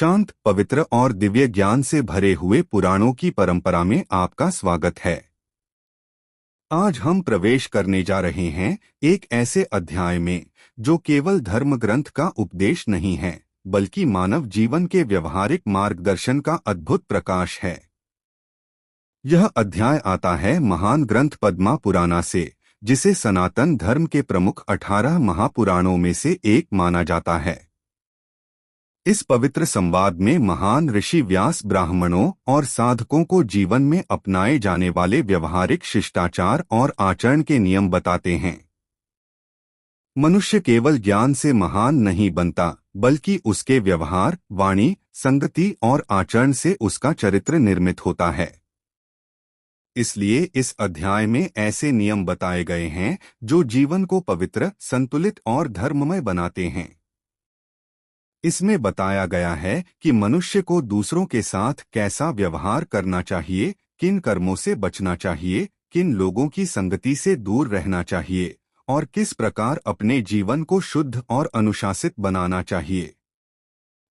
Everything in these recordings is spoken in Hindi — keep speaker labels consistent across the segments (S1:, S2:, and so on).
S1: शांत, पवित्र और दिव्य ज्ञान से भरे हुए पुराणों की परंपरा में आपका स्वागत है। आज हम प्रवेश करने जा रहे हैं एक ऐसे अध्याय में जो केवल धर्म ग्रंथ का उपदेश नहीं है, बल्कि मानव जीवन के व्यवहारिक मार्गदर्शन का अद्भुत प्रकाश है। यह अध्याय आता है महान ग्रंथ पद्मा पुराणा से, जिसे सनातन धर्म के प्रमुख 18 महापुराणों में से एक माना जाता है। इस पवित्र संवाद में महान ऋषि व्यास ब्राह्मणों और साधकों को जीवन में अपनाए जाने वाले व्यवहारिक शिष्टाचार और आचरण के नियम बताते हैं। मनुष्य केवल ज्ञान से महान नहीं बनता, बल्कि उसके व्यवहार, वाणी, संगति और आचरण से उसका चरित्र निर्मित होता है। इसलिए इस अध्याय में ऐसे नियम बताए गए हैं जो जीवन को पवित्र, संतुलित और धर्ममय बनाते हैं। इसमें बताया गया है कि मनुष्य को दूसरों के साथ कैसा व्यवहार करना चाहिए, किन कर्मों से बचना चाहिए, किन लोगों की संगति से दूर रहना चाहिए और किस प्रकार अपने जीवन को शुद्ध और अनुशासित बनाना चाहिए।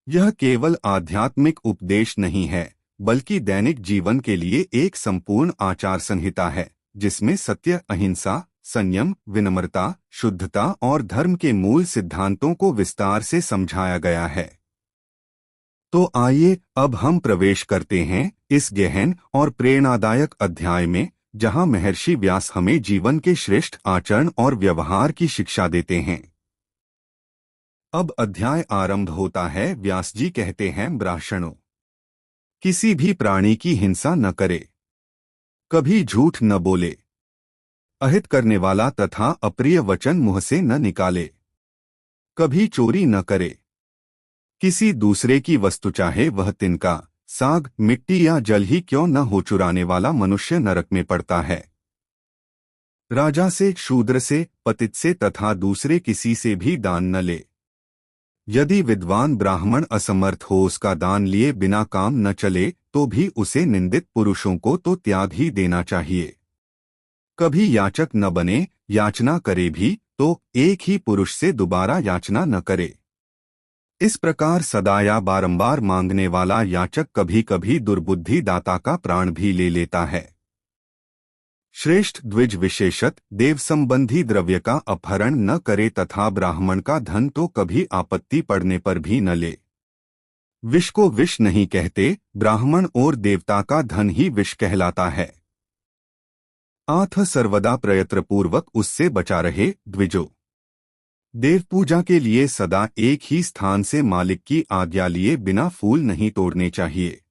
S1: यह केवल आध्यात्मिक उपदेश नहीं है, बल्कि दैनिक जीवन के लिए एक संपूर्ण आचार संहिता है, जिसमें सत्य, अहिंसा, संयम, विनम्रता, शुद्धता और धर्म के मूल सिद्धांतों को विस्तार से समझाया गया है। तो आइए अब हम प्रवेश करते हैं इस गहन और प्रेरणादायक अध्याय में, जहां महर्षि व्यास हमें जीवन के श्रेष्ठ आचरण और व्यवहार की शिक्षा देते हैं। अब अध्याय आरंभ होता है। व्यास जी कहते हैं, ब्राह्मणों, किसी भी प्राणी की हिंसा न करे, कभी झूठ न बोले, अहित करने वाला तथा अप्रिय वचन मुंह से न निकाले, कभी चोरी न करे, किसी दूसरे की वस्तु चाहे वह तिनका, साग, मिट्टी या जल ही क्यों न हो चुराने वाला मनुष्य नरक में पड़ता है। राजा से, शूद्र से, पतित से तथा दूसरे किसी से भी दान न ले। यदि विद्वान ब्राह्मण असमर्थ हो उसका दान लिए बिना काम न चले, तो भी उसे निंदित पुरुषों को तो त्याग ही देना चाहिए। कभी याचक न बने, याचना करे भी तो एक ही पुरुष से दोबारा याचना न करे। इस प्रकार सदा या बारंबार मांगने वाला याचक कभी कभी दुर्बुद्धि दाता का प्राण भी ले लेता है। श्रेष्ठ द्विज विशेषत देव संबंधी द्रव्य का अपहरण न करे तथा ब्राह्मण का धन तो कभी आपत्ति पड़ने पर भी न ले। विष को विष नहीं कहते, ब्राह्मण और देवता का धन ही विष कहलाता है। आथ सर्वदा प्रयत्नपूर्वक उससे बचा रहे। द्विजो, देव पूजा के लिए सदा एक ही स्थान से मालिक की आज्ञा लिए बिना फूल नहीं तोड़ने चाहिए।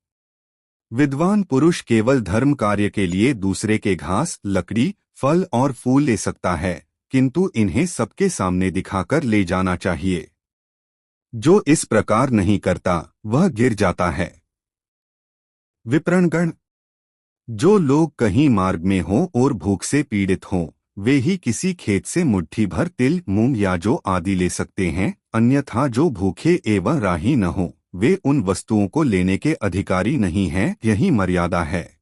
S1: विद्वान पुरुष केवल धर्म कार्य के लिए दूसरे के घास, लकड़ी, फल और फूल ले सकता है, किंतु इन्हें सबके सामने दिखाकर ले जाना चाहिए। जो इस प्रकार नहीं करता वह गिर जाता है। विप्रणगण, जो लोग कहीं मार्ग में हों और भूख से पीड़ित हों, वे ही किसी खेत से मुट्ठी भर तिल, मूंग या जौ आदि ले सकते हैं, अन्यथा जो भूखे एवं राही न हों, वे उन वस्तुओं को लेने के अधिकारी नहीं हैं। यही मर्यादा है।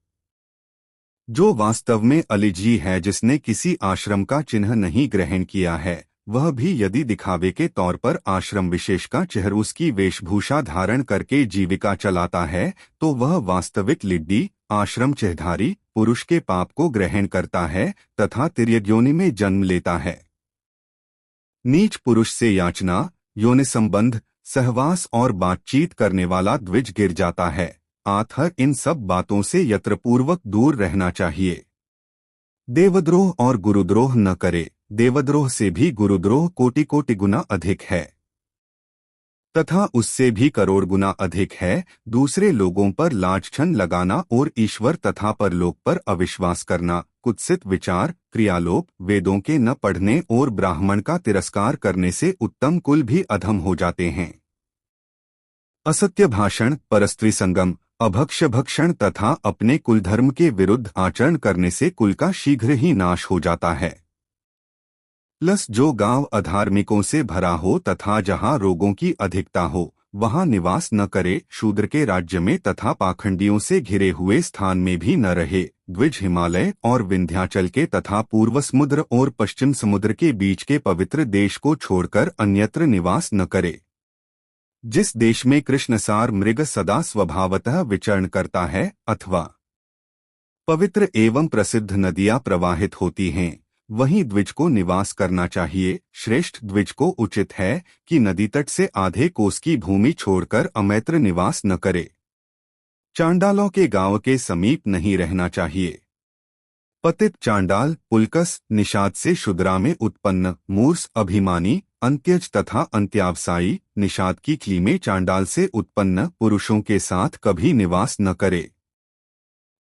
S1: जो वास्तव में अलिजी है, जिसने किसी आश्रम का चिन्ह नहीं ग्रहण किया है, वह भी यदि दिखावे के तौर पर आश्रम विशेष का चेहरूस की वेशभूषा धारण करके जीविका चलाता है, तो वह वास्तविक लिड्डी, आश्रम चेहधारी पुरुष के पाप को ग्रहण करता है तथा तिर्यग्योनि में जन्म लेता है। नीच पुरुष से याचना, योनि संबंध, सहवास और बातचीत करने वाला द्विज गिर जाता है। आथर इन सब बातों से यत्रपूर्वक दूर रहना चाहिए। देवद्रोह और गुरुद्रोह न करे, देवद्रोह से भी गुरुद्रोह कोटि कोटि गुना अधिक है तथा उससे भी करोड़ गुना अधिक है। दूसरे लोगों पर लांछन लगाना और ईश्वर तथा परलोक पर अविश्वास करना, कुत्सित विचार, क्रियालोप, वेदों के न पढ़ने और ब्राह्मण का तिरस्कार करने से उत्तम कुल भी अधम हो जाते हैं। असत्य भाषण, परस्त्री संगम, अभक्ष्य भक्षण तथा अपने कुलधर्म के विरुद्ध आचरण करने से कुल का शीघ्र ही नाश हो जाता है। जो गांव अधार्मिकों से भरा हो तथा जहां रोगों की अधिकता हो, वहां निवास न करे। शूद्र के राज्य में तथा पाखंडियों से घिरे हुए स्थान में भी न रहे। द्विज हिमालय और विंध्याचल के तथा पूर्व समुद्र और पश्चिम समुद्र के बीच के पवित्र देश को छोड़कर अन्यत्र निवास न करे। जिस देश में कृष्णसार मृग सदा स्वभावतः विचरण करता है अथवा पवित्र एवं प्रसिद्ध नदियां प्रवाहित होती हैं, वहीं द्विज को निवास करना चाहिए। श्रेष्ठ द्विज को उचित है कि नदी तट से आधे कोस की भूमि छोड़कर अमैत्र निवास न करे। चांडालों के गांव के समीप नहीं रहना चाहिए। पतित चांडाल पुलकस निषाद से शुद्रा में उत्पन्न मूर्स अभिमानी अंत्यज तथा अंत्यावसायी निषाद की क्ली में चांडाल से उत्पन्न पुरुषों के साथ कभी निवास न करे।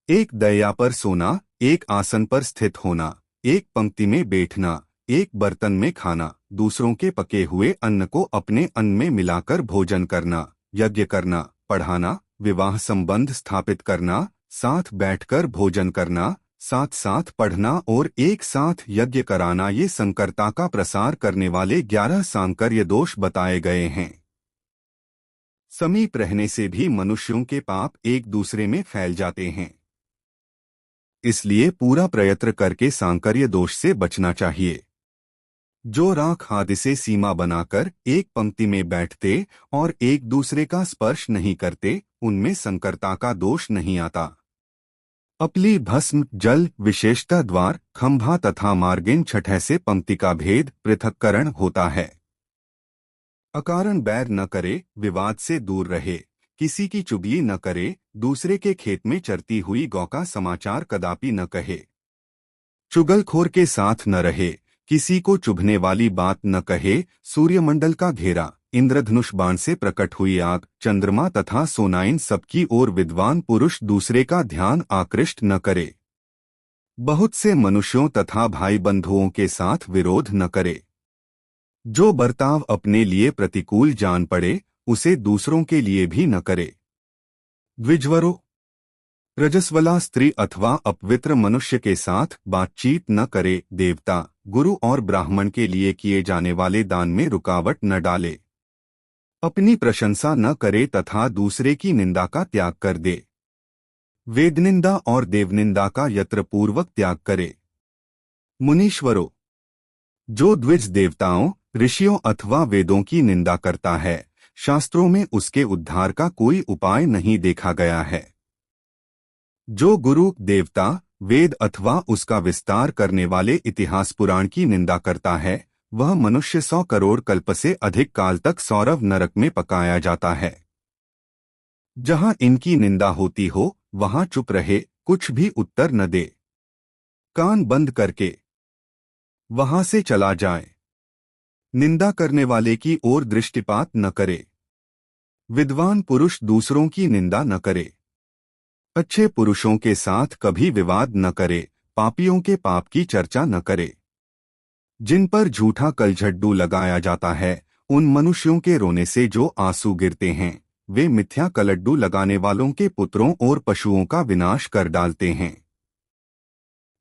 S1: एक दैया पर सोना, एक आसन पर स्थित होना, एक पंक्ति में बैठना, एक बर्तन में खाना, दूसरों के पके हुए अन्न को अपने अन्न में मिलाकर भोजन करना, यज्ञ करना, पढ़ाना, विवाह संबंध स्थापित करना, साथ बैठकर भोजन करना, साथ साथ पढ़ना और एक साथ यज्ञ कराना, ये संकरता का प्रसार करने वाले 11 सांकर्य दोष बताए गए हैं। समीप रहने से भी मनुष्यों के पाप एक दूसरे में फैल जाते हैं, इसलिए पूरा प्रयत्न करके सांकर्य दोष से बचना चाहिए। जो राख आदि से सीमा बनाकर एक पंक्ति में बैठते और एक दूसरे का स्पर्श नहीं करते, उनमें संकरता का दोष नहीं आता। अपली भस्म जल विशेषता द्वार खंभा तथा मार्गिन छठे से पंक्ति का भेद पृथक्करण होता है। अकारण बैर न करे, विवाद से दूर रहे, किसी की चुगली न करे, दूसरे के खेत में चरती हुई गौ का समाचार कदापि न कहे। चुगलखोर के साथ न रहे, किसी को चुभने वाली बात न कहे। सूर्यमंडल का घेरा, इंद्रधनुष बाण से प्रकट हुई आग, चंद्रमा तथा सोनाइन सबकी ओर विद्वान पुरुष दूसरे का ध्यान आकृष्ट न करे। बहुत से मनुष्यों तथा भाई बंधुओं के साथ विरोध न करे। जो बर्ताव अपने लिए प्रतिकूल जान पड़े, उसे दूसरों के लिए भी न करे। द्विजवरो रजस्वला स्त्री अथवा अपवित्र मनुष्य के साथ बातचीत न करे। देवता, गुरु और ब्राह्मण के लिए किए जाने वाले दान में रुकावट न डाले। अपनी प्रशंसा न करे तथा दूसरे की निंदा का त्याग कर दे। वेदनिंदा और देवनिंदा का यत्रपूर्वक त्याग करे। मुनीश्वरों, जो द्विज देवताओं, ऋषियों अथवा वेदों की निंदा करता है, शास्त्रों में उसके उद्धार का कोई उपाय नहीं देखा गया है। जो गुरु, देवता, वेद अथवा उसका विस्तार करने वाले इतिहास पुराण की निंदा करता है, वह मनुष्य 100 करोड़ कल्प से अधिक काल तक सौरव नरक में पकाया जाता है। जहां इनकी निंदा होती हो, वहां चुप रहे, कुछ भी उत्तर न दे, कान बंद करके वहां से चला जाए। निंदा करने वाले की ओर दृष्टिपात न करे। विद्वान पुरुष दूसरों की निंदा न करे। अच्छे पुरुषों के साथ कभी विवाद न करे। पापियों के पाप की चर्चा न करे। जिन पर झूठा कलझड्डू लगाया जाता है, उन मनुष्यों के रोने से जो आंसू गिरते हैं, वे मिथ्या कलड्डू लगाने वालों के पुत्रों और पशुओं का विनाश कर डालते हैं।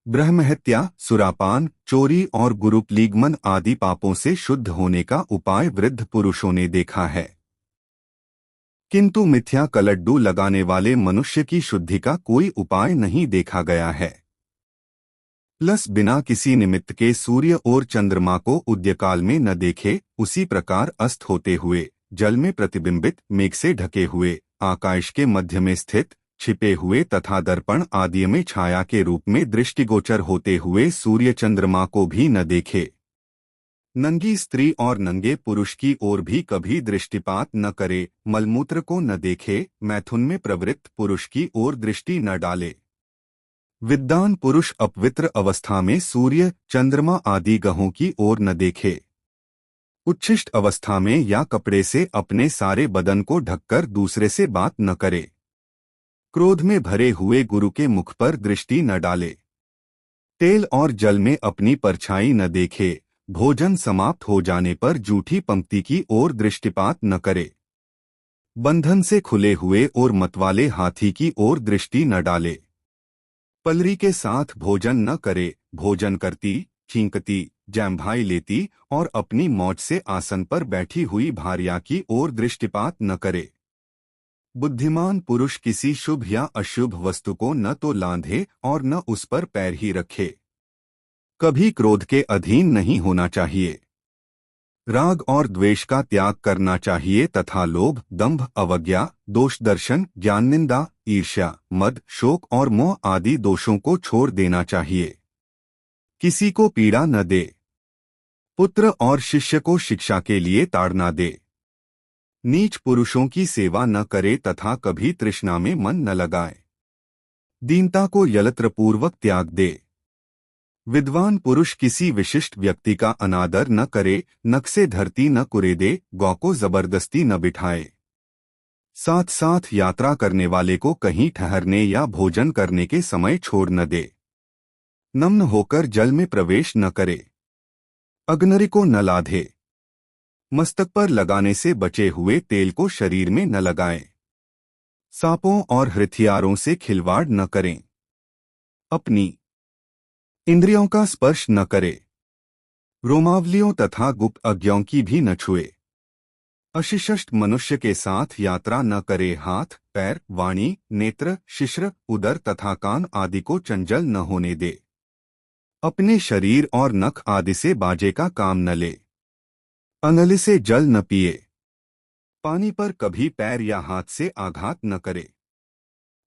S1: ब्रह्महत्या, सुरापान, चोरी और गुरुप्लीगमन आदि पापों से शुद्ध होने का उपाय वृद्ध पुरुषों ने देखा है, किंतु मिथ्या कलड्डू लगाने वाले मनुष्य की शुद्धि का कोई उपाय नहीं देखा गया है। प्लस बिना किसी निमित्त के सूर्य और चंद्रमा को उदयकाल में न देखे, उसी प्रकार अस्त होते हुए, जल में प्रतिबिंबित, मेघ से ढके हुए, आकाश के मध्य में स्थित, छिपे हुए तथा दर्पण आदि में छाया के रूप में दृष्टिगोचर होते हुए सूर्य चंद्रमा को भी न देखे। नंगी स्त्री और नंगे पुरुष की ओर भी कभी दृष्टिपात न करे। मलमूत्र को न देखे। मैथुन में प्रवृत्त पुरुष की ओर दृष्टि न डाले। विद्वान पुरुष अपवित्र अवस्था में सूर्य, चंद्रमा आदि ग्रहों की ओर न देखे। उच्छिष्ट अवस्था में या कपड़े से अपने सारे बदन को ढककर दूसरे से बात न करे। क्रोध में भरे हुए गुरु के मुख पर दृष्टि न डाले। तेल और जल में अपनी परछाई न देखे। भोजन समाप्त हो जाने पर जूठी पंक्ति की ओर दृष्टिपात न करे। बंधन से खुले हुए और मतवाले हाथी की ओर दृष्टि न डाले। पलरी के साथ भोजन न करे। भोजन करती, छींकती, जैम्भाई लेती और अपनी मौज से आसन पर बैठी हुई भार्या की ओर दृष्टिपात न करे। बुद्धिमान पुरुष किसी शुभ या अशुभ वस्तु को न तो लांधे और न उस पर पैर ही रखे। कभी क्रोध के अधीन नहीं होना चाहिए। राग और द्वेष का त्याग करना चाहिए तथा लोभ, दंभ, अवज्ञा, दोष दर्शन, ज्ञान निंदा, ईर्ष्या, मद, शोक और मोह आदि दोषों को छोड़ देना चाहिए। किसी को पीड़ा न दे। पुत्र और शिष्य को शिक्षा के लिए ताड़ना दे। नीच पुरुषों की सेवा न करे तथा कभी तृष्णा में मन न लगाए। दीनता को यलत्रपूर्वक त्याग दे। विद्वान पुरुष किसी विशिष्ट व्यक्ति का अनादर न करे, नख से धरती न कुरेदे, गौ को जबरदस्ती न बिठाए। साथ साथ यात्रा करने वाले को कहीं ठहरने या भोजन करने के समय छोड़ न दे। नम्न होकर जल में प्रवेश न करे। अग्नरि को न लाधे। मस्तक पर लगाने से बचे हुए तेल को शरीर में न लगाएं। सांपों और हथियारों से खिलवाड़ न करें। अपनी इंद्रियों का स्पर्श न करे। रोमावलियों तथा गुप्त अज्ञों की भी न छुए। अशिष्ट मनुष्य के साथ यात्रा न करे। हाथ, पैर, वाणी, नेत्र, शिश्र, उदर तथा कान आदि को चंचल न होने दे। अपने शरीर और नख आदि से बाजे का काम न ले। अनल से जल न पिए। पानी पर कभी पैर या हाथ से आघात न करे।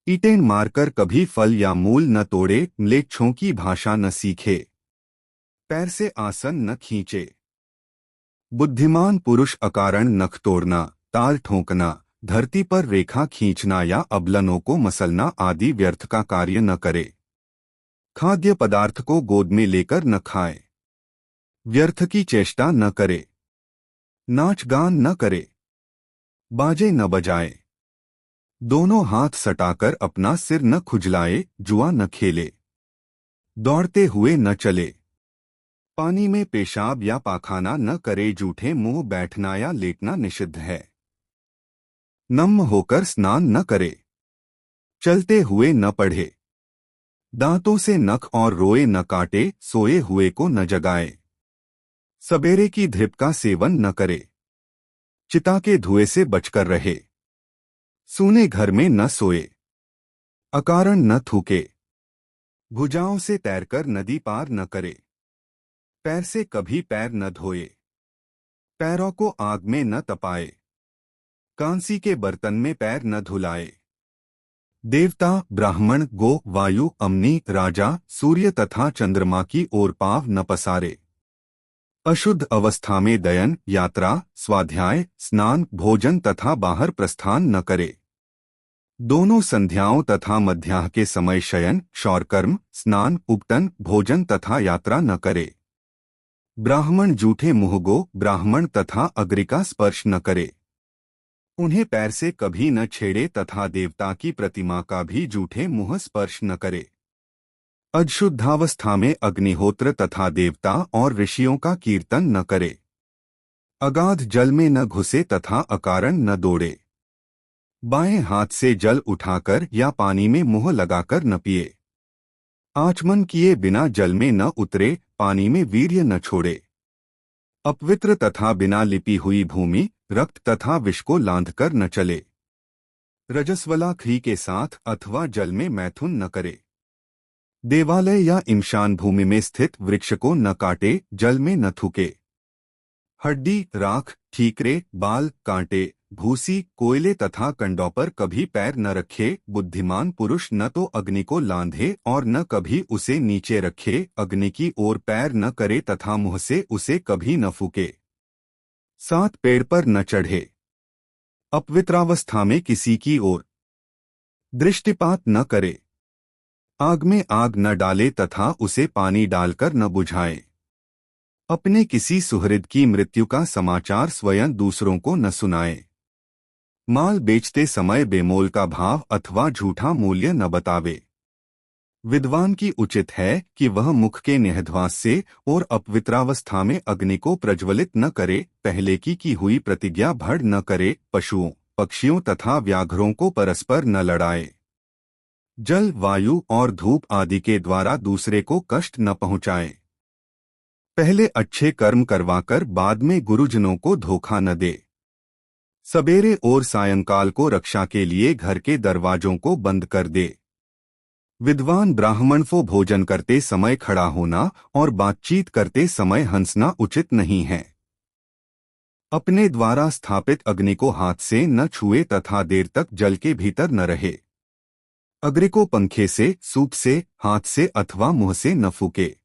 S1: ईंटें मारकर कभी फल या मूल न तोड़े। म्लेच्छों की भाषा न सीखे। पैर से आसन न खींचे। बुद्धिमान पुरुष अकारण नख तोड़ना, ताल ठोंकना, धरती पर रेखा खींचना या अबलनों को मसलना आदि व्यर्थ का कार्य न करे। खाद्य पदार्थ को गोद में लेकर न खाए। व्यर्थ की चेष्टा न करे। नाच गान न करे। बाजे न बजाए। दोनों हाथ सटाकर अपना सिर न खुजलाए। जुआ न खेले। दौड़ते हुए न चले। पानी में पेशाब या पाखाना न करे। जूठे मुंह बैठना या लेटना निषिद्ध है। नम्र होकर स्नान न करे। चलते हुए न पढ़े। दांतों से नख और रोए न काटे। सोए हुए को न जगाए। सबेरे की धिप का सेवन न करे। चिता के धुएं से बचकर रहे। सूने घर में न सोए। अकारण न थूके। भुजाओं से तैरकर नदी पार न करे। पैर से कभी पैर न धोए। पैरों को आग में न तपाए। कांसी के बर्तन में पैर न धुलाए। देवता, ब्राह्मण, गो, वायु, अम्नि, राजा, सूर्य तथा चंद्रमा की ओर पांव न पसारे। अशुद्ध अवस्था में दयन, यात्रा, स्वाध्याय, स्नान, भोजन तथा बाहर प्रस्थान न करे। दोनों संध्याओं तथा मध्याह्न के समय शयन, क्षौरकर्म, स्नान, उपटन, भोजन तथा यात्रा न करे। ब्राह्मण जूठे मुंहगो, ब्राह्मण तथा अग्नि का स्पर्श न करे। उन्हें पैर से कभी न छेड़े तथा देवता की प्रतिमा का भी जूठे मुंह स्पर्श न करे। अशुद्धावस्था में अग्निहोत्र तथा देवता और ऋषियों का कीर्तन न करे। अगाध जल में न घुसे तथा अकारण न दौड़े। बाएं हाथ से जल उठाकर या पानी में मुंह लगाकर न पिए। आचमन किए बिना जल में न उतरे। पानी में वीर्य न छोड़े। अपवित्र तथा बिना लिपी हुई भूमि, रक्त तथा विष को लांधकर न चले। रजस्वला घी के साथ अथवा जल में मैथुन न करे। देवालय या इमशान भूमि में स्थित वृक्ष को न काटे। जल में न थूके। हड्डी, राख, ठीकरे, बाल, कांटे, भूसी, कोयले तथा कंडों पर कभी पैर न रखे। बुद्धिमान पुरुष न तो अग्नि को लांधे और न कभी उसे नीचे रखे। अग्नि की ओर पैर न करे तथा मुंह से उसे कभी न फूके। 7 पेड़ पर न चढ़े। अपवित्रावस्था में किसी की ओर दृष्टिपात न करे। आग में आग न डाले तथा उसे पानी डालकर न बुझाए। अपने किसी सुहृद की मृत्यु का समाचार स्वयं दूसरों को न सुनाए। माल बेचते समय बेमोल का भाव अथवा झूठा मूल्य न बतावे। विद्वान की उचित है कि वह मुख के निहध्वास से और अपवित्रावस्था में अग्नि को प्रज्वलित न करे। पहले की हुई प्रतिज्ञा भंग न करे। पशुओं, पक्षियों तथा व्याघ्रों को परस्पर न लड़ाए। जल, वायु और धूप आदि के द्वारा दूसरे को कष्ट न पहुँचाए। पहले अच्छे कर्म करवाकर बाद में गुरुजनों को धोखा न दे। सबेरे और सायंकाल को रक्षा के लिए घर के दरवाजों को बंद कर दे। विद्वान ब्राह्मण को भोजन करते समय खड़ा होना और बातचीत करते समय हंसना उचित नहीं है। अपने द्वारा स्थापित अग्नि को हाथ से न छुए तथा देर तक जल के भीतर न रहे। अग्नि को पंखे से, सूप से, हाथ से अथवा मुंह से न फूके।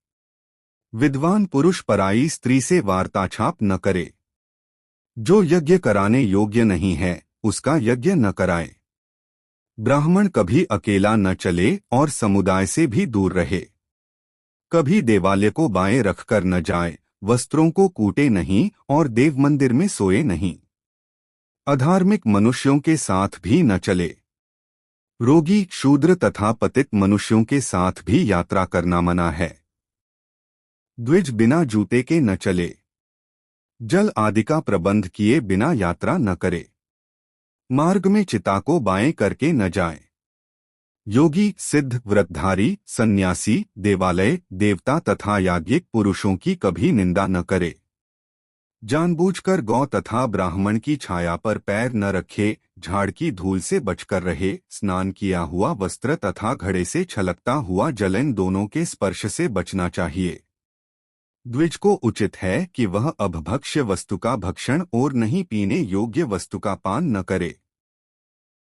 S1: विद्वान पुरुष पराई स्त्री से वार्ताछाप न करे। जो यज्ञ कराने योग्य नहीं है उसका यज्ञ न कराए। ब्राह्मण कभी अकेला न चले और समुदाय से भी दूर रहे। कभी देवालय को बाएं रखकर न जाए, वस्त्रों को कूटे नहीं और देव मंदिर में सोए नहीं। अधार्मिक मनुष्यों के साथ भी न चले। रोगी, शूद्र तथा पतित मनुष्यों के साथ भी यात्रा करना मना है। द्विज बिना जूते के न चले। जल आदि का प्रबंध किए बिना यात्रा न करे। मार्ग में चिता को बाएं करके न जाए। योगी, सिद्ध, व्रतधारी, सन्यासी, देवालय, देवता तथा याज्ञिक पुरुषों की कभी निंदा न करे। जानबूझकर गौ तथा ब्राह्मण की छाया पर पैर न रखे। झाड़ की धूल से बचकर रहे। स्नान किया हुआ वस्त्र तथा घड़े से छलकता हुआ जल, इन दोनों के स्पर्श से बचना चाहिए। द्विज को उचित है कि वह अभभक्ष्य वस्तु का भक्षण और नहीं पीने योग्य वस्तु का पान न करे।